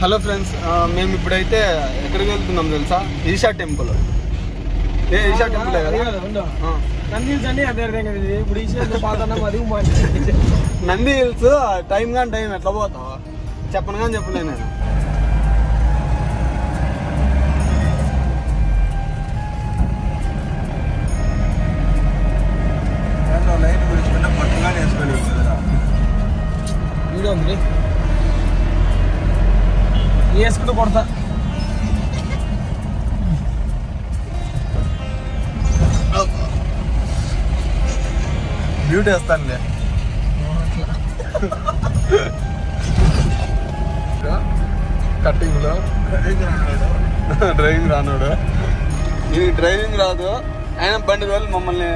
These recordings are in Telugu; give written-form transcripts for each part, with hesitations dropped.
హలో ఫ్రెండ్స్, మేము ఇప్పుడైతే ఎక్కడికి వెళ్తున్నాం తెలుసా? Isha temple. Isha temple Nandi hills. Time కానీ టైం ఎట్లా పోతావు చెప్పను కానీ చెప్పలే నేను. వీడియో ఉంది వేసుకుంటూ కొడతా. బ్యూటీ వేస్తానులే. కట్టింగ్ లో డ్రైవింగ్ రానుడు. ఇది డ్రైవింగ్ రాదు, ఆయన బండి రోజు మమ్మల్ని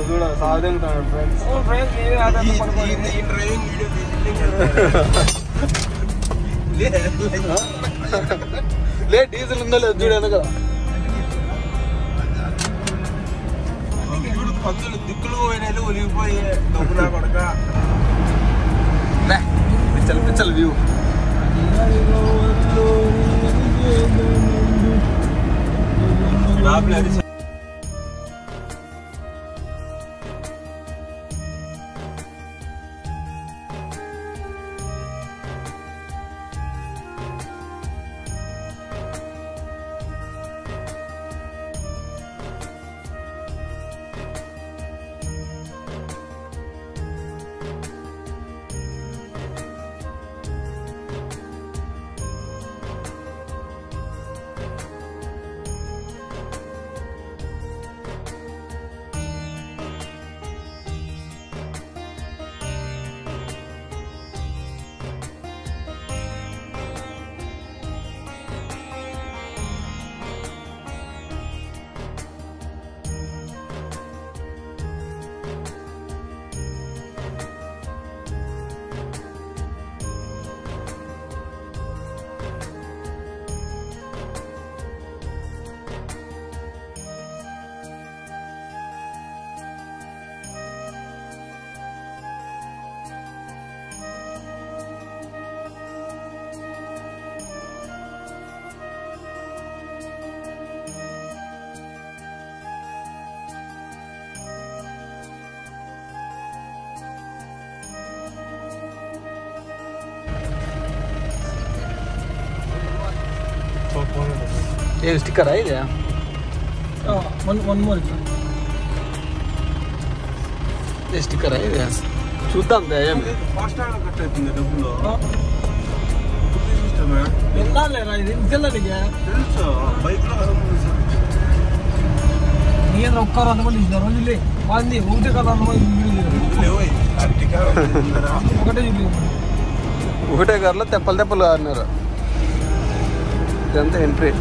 చూడ సాధించుతాడు ఫ్రెండ్స్. లే డీజిల్ ఉందో లేదు చూడు వెనక. పందులు దిక్కులు పోయినాయి, ఒలిగిపోయి డబ్బులా కొడక. పిచ్చలు పిచ్చలు వ్యూ. ఏ స్టిక్కరా ఇది? వన్ మోర్ స్టిక్కరా ఇది? చూద్దాం. వెళ్ళాలేరా ఇది తెల్లనిగా నేను ఒక్క 100 మంది ఇచ్చిన రోజులే వాళ్ళని ఒకటే కదా ఒకటే చూపి ఒకటే గారులో తెప్పలు తెప్పలు అన్నారు. ఇదంతా ఎంట్రీ.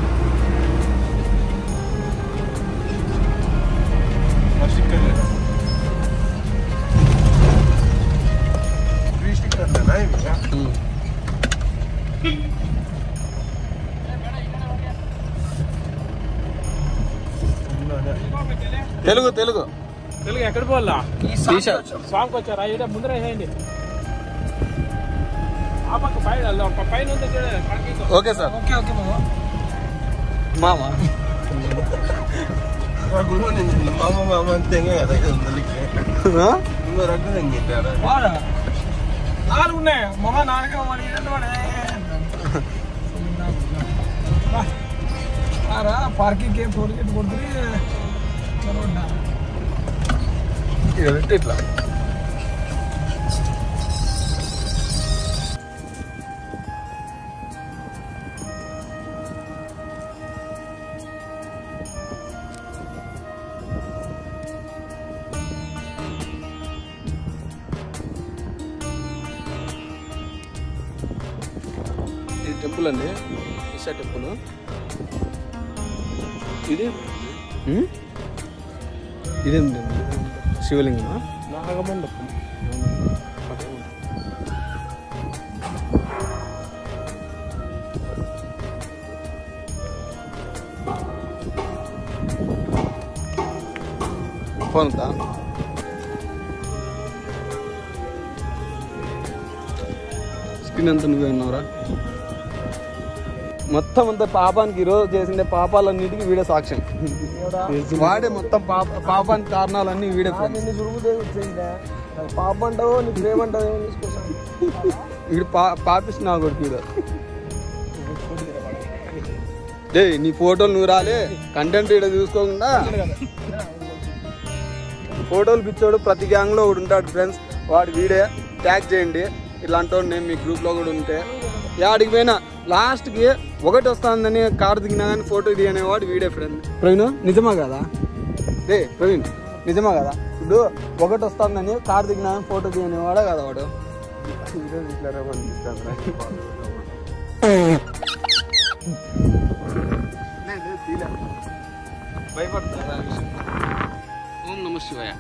తెలుగు తెలుగు తెలుగు ఎక్కడ పోవాలా? స్వామికి వచ్చారా? ఇక్కడ ముందర వేయండి. ఆ పక్క పైన ఉంది చూడండి. Okay sir. ఓకే ఓకే మామ నాలుగు ఉన్నాయి మొహ నాలుగు పార్కింగ్ టోల్ గేట్ కొడుతుంది ఇట్లా. ఇది టెంపుల్ అండి, ఈషా టెంపుల్. ఇది ఇదేంటి? శివలింగం. నాగమండపం. ఫోన్ స్క్రీన్ ఎంత నువ్వే ఉన్నావురా? మొత్తం అంతా పాపానికి ఈరోజు చేసిండే పాపాలన్నిటికీ వీడే సాక్ష్యం. వాడే మొత్తం పాపానికి కారణాలన్నీ వీడే. పాప అంటావో నీకు ప్రేమంటావో వీడు పాపిస్తు నా కొడుకు వీడు. డే నీ ఫోటోలు నువ్వు రాలే, కంటెంట్ ఇక్కడ చూసుకోకుండా. ఫోటోలు పిచ్చోడు ప్రతి గ్యాంగ్లో ఒకడు ఉంటాడు ఫ్రెండ్స్, వాడు వీడే. ట్యాగ్ చేయండి ఇలాంటి వాడు. నేను మీ గ్రూప్లో కూడా ఉంటే యాడికి పోయినా లాస్ట్కి ఒకటి వస్తుందని కారు దిగినా కానీ ఫోటో దిగనేవాడు వీడే ఫ్రెండ్. ప్రవీణ్ నిజమా కదా? డే ప్రవీణ్ నిజమా కదా? ఇప్పుడు ఒకటి వస్తుందని కారు దిగినా కానీ ఫోటో దిగనేవాడా కదా వాడు? భయపడతా. ఓం నమ శివాయ.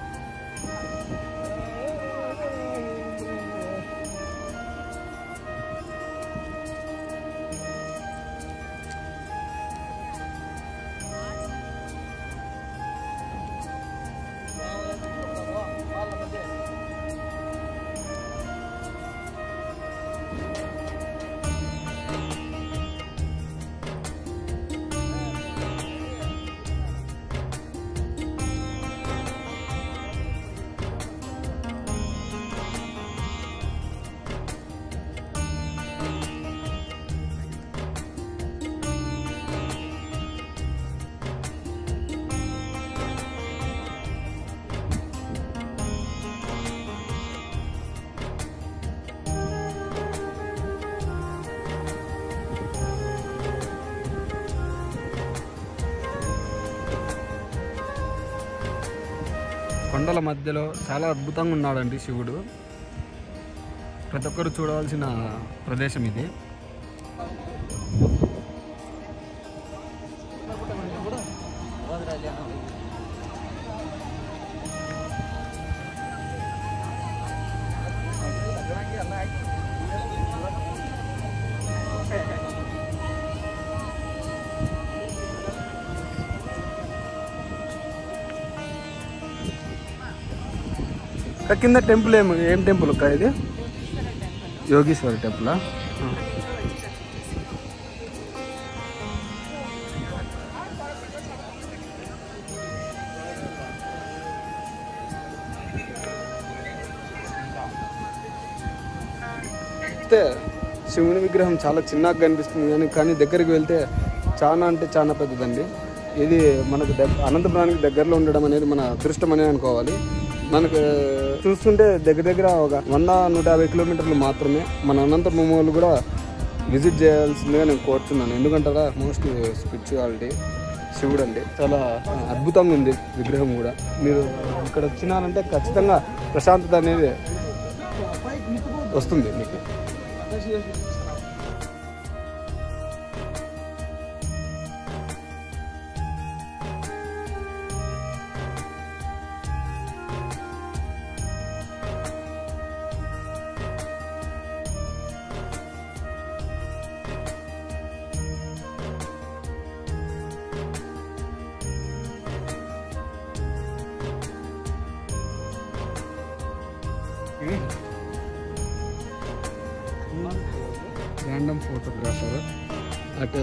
కొండల మధ్యలో చాలా అద్భుతంగా ఉన్నాడండి శివుడు. ప్రతి ఒక్కరు చూడవలసిన ప్రదేశం ఇది. కింద టెంపుల్ ఏం టెంపుల్ అక్క ఇది? యోగీశ్వర టెంపులా? అయితే శివుని విగ్రహం చాలా చిన్నగా కనిపిస్తుంది కానీ దగ్గరికి వెళ్తే చాలా అంటే చాలా పెద్దదండి. ఇది మనకు అనంతపురానికి దగ్గరలో ఉండడం అనేది మన అదృష్టం అనే అనుకోవాలి. మనకు చూస్తుంటే దగ్గర దగ్గర ఒక 100-150 కిలోమీటర్లు మాత్రమే. మన అనంతపురం వాళ్ళు కూడా విజిట్ చేయాల్సిందిగా నేను కోరుతున్నాను. ఎందుకంటారా, మోస్ట్ స్పిరిచువాలిటీ శివుడు అండి. చాలా అద్భుతంగా ఉంది విగ్రహం కూడా. మీరు ఇక్కడ వచ్చినారంటే ఖచ్చితంగా ప్రశాంతత అనేది వస్తుంది మీకు. Random photographer at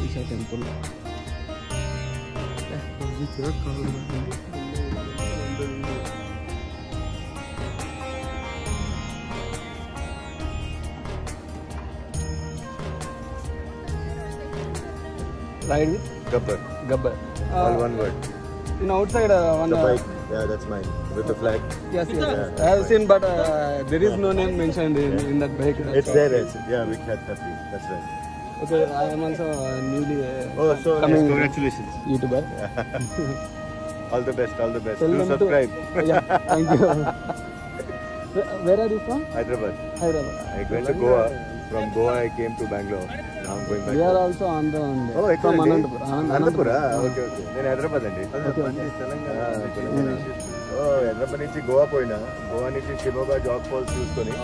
Isha temple. Ride with Gabbar. Gabbar. All one word. In outside one. The bike. Yeah, that's mine. With the flag. Yes. I have seen, but there is no name mentioned in that bike. It's there. Yeah, we had 30. That's right. Okay, I am also newly So coming congratulations. YouTuber. All the best. All the best. Tell Do them subscribe. Yeah, thank you. Where are you from? Hyderabad. Hyderabad. I went to Goa. From Goa, I came to Bangalore. Now I'm going back. We are also Andhra only. Oh, from excellent. Anantapura. Anantapura. Okay. Then Hyderabad andi. Hyderabad నుంచి గోవా పోయినా, గోవా నుంచి షిమోగా జాబ్ కాల్స్ చూసుకొని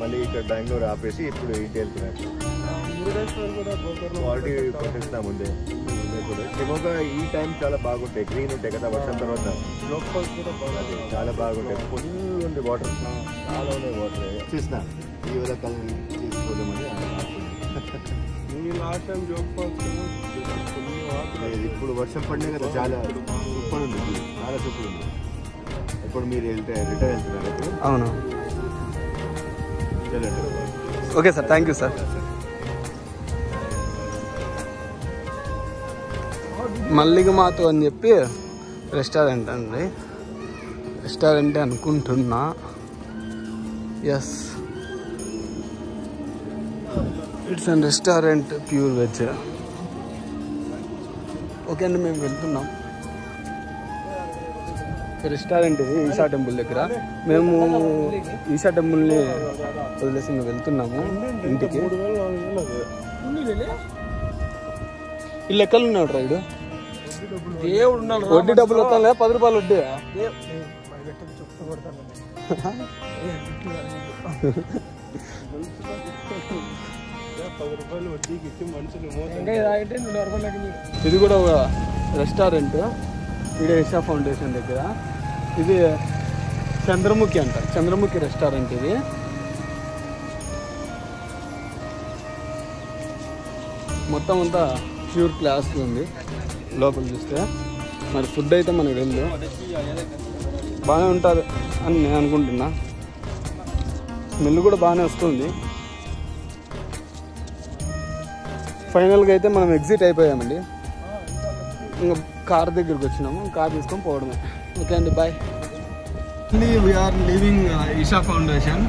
మళ్ళీ ఇక్కడ బెంగళూరు ఆపేసి ఇప్పుడు ఇంటి వెళ్తున్నాను. ఆల్రెడీ కొట్టేస్తున్నా ముందే. షిమోగా ఈ టైం చాలా బాగుంటాయి, గ్రీన్ ఉంటాయి కదా వర్షం తర్వాత, చాలా బాగుంటాయి. ఫుల్ ఉంది వాటర్, చాలా ఉన్నాయి వాటర్. చూసిన ఈ విధంగా తీసుకోదామని ఇప్పుడు వర్షం పడినా కదా చాలా సూపర్ ఉంది, చాలా సూపర్ ఉంది. ఇప్పుడు మీరు రిటర్న్ వెళ్తున్నారు ఇప్పుడు? అవును. వెళ్ళండి. Okay sir, thank you sir. మల్లిగ మాతో అని చెప్పి రెస్టారెంట్ అండి. రెస్టారెంట్ అనుకుంటున్నా. Yes, it's an restaurant, pure veg. Okay అండి, మేము వెళ్తున్నాం. రెస్టారెంట్ ఇది ఈషా టెంపుల్ దగ్గర. మేము ఈషా టెంపుల్ని వదిలేసి ఇంకా వెళ్తున్నాము ఇంటికి. ఈ లెక్కలు ఉన్నాడు రైడు. వడ్డీ డబ్బులు వస్తాను లేదా? 10 రూపాయలు వడ్డీ. ఇది కూడా ఒక రెస్టారెంట్, ఇది ఈషా ఫౌండేషన్ దగ్గర. ఇది చంద్రముఖి అంట, చంద్రముఖి రెస్టారెంట్ ఇది. మొత్తం అంతా ప్యూర్ క్లాస్ ఉంది లోపల చూస్తే. మరి ఫుడ్ అయితే మనకు తెలియదు, బాగానే ఉంటుంది అని నేను అనుకుంటున్నా. స్మెల్ కూడా బాగానే వస్తుంది. ఫైనల్గా అయితే మనం ఎగ్జిట్ అయిపోయామండి. ఇంకా కార్ దగ్గరికి వచ్చినాము, కార్ తీసుకొని పోవడమే. ఓకే అండి, bye. We're leaving Isha foundation.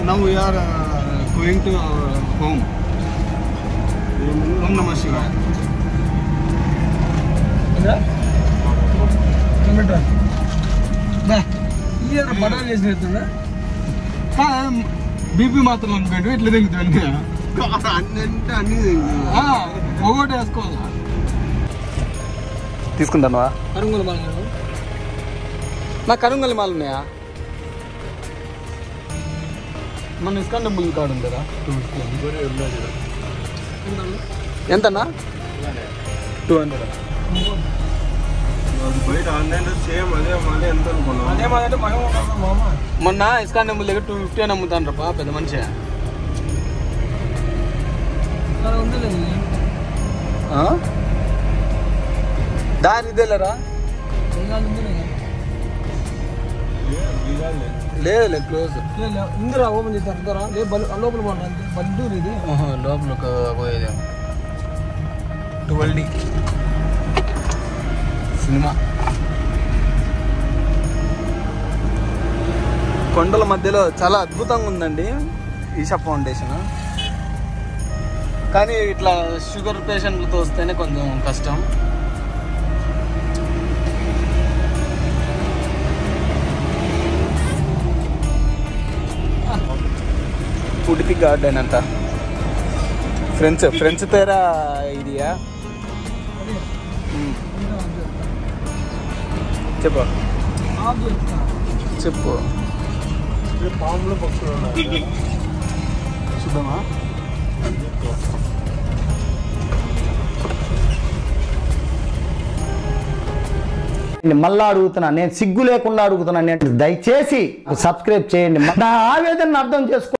Now we're going to our home. ఓం నమః శివాయ. బీపీ మాత్రం అనుకోండి, ఇట్లా తిరుగుతుంది. అన్ని ఒకటి వేసుకోవాలా? తీసుకుంటాను. కరుంగల్ మాల నాకు కరుంగల్ మాల ఉన్నాయా? మన ఇస్కాన్ టెంపుల్ కార్డు ఉంది కదా, 250. ఎంతన్నా? 200. మొన్న ఇస్కాన్ టెంపుల్ దగ్గర 250 అని అమ్ముతాను రా పెద్ద మనిషి. దారి ఇదేలేరా? లేదు క్లోజ్. ఇందిరా ఓపెన్ చేస్తారు లోపల బల్లూరు. ఇది లోపల పోయేది 12D సినిమా. కొండల మధ్యలో చాలా అద్భుతంగా ఉందండి ఈషా ఫౌండేషన్. కానీ ఇట్లా షుగర్ పేషెంట్లతో వస్తేనే కొంచెం కష్టం. ఉడిపి గార్డెన్ అంట. ఫ్రెంచ్ పేరా ఇదియా? చెప్పు చెప్పు. పాములు పక్షులు చూద్దామా? మళ్ళా అడుగుతున్నా, నేను సిగ్గు లేకుండా అడుగుతున్నా, నేను దయచేసి సబ్స్క్రైబ్ చేయండి. నా ఆవేదనను అర్థం చేసుకో.